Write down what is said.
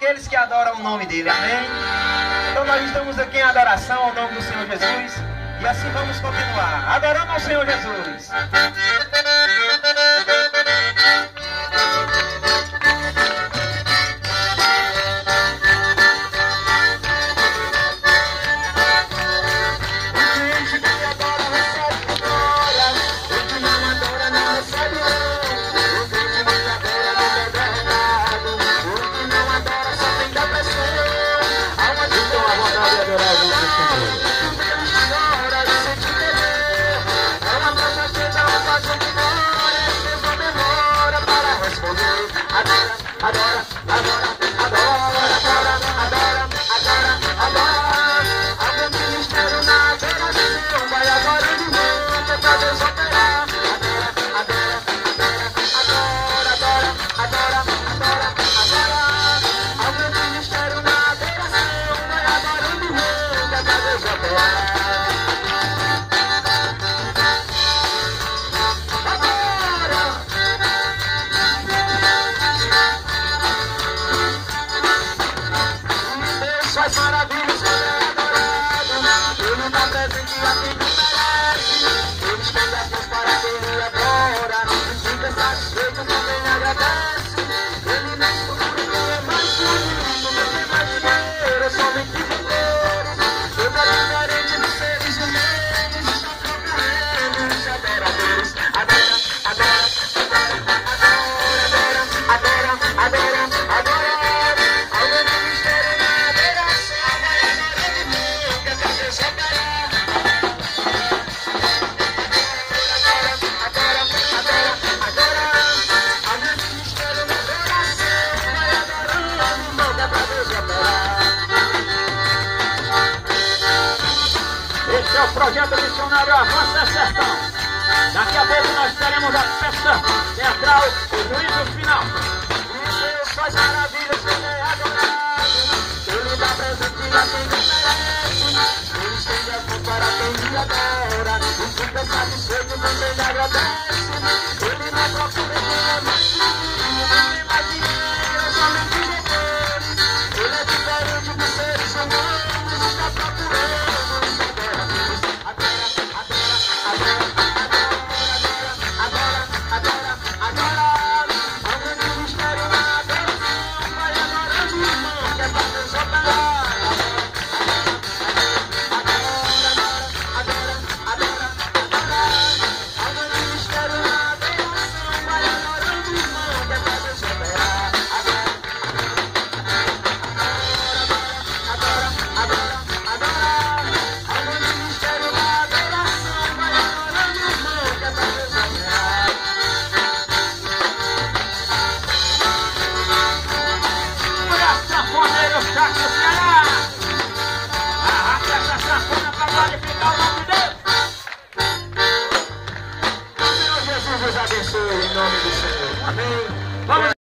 aqueles que adoram o nome dele, amém? Então nós estamos aqui em adoração ao nome do Senhor Jesus. E assim vamos continuar, adorando ao Senhor Jesus. Esse é o projeto missionário Avança Sertão. Daqui a pouco nós teremos a festa teatral, o juízo final. Deus faz maravilhas, Ele é adorado. Ele dá presente a quem não merece. Ele estende as mãos para quem lhe adora. E fica satisfeito também lhe agradece. Ele não procura quem é mais filho, não tem mais dinheiro, somente depois. Ele é diferente dos seres humanos, está procurando. Sanfoneiro Chaco Ceará.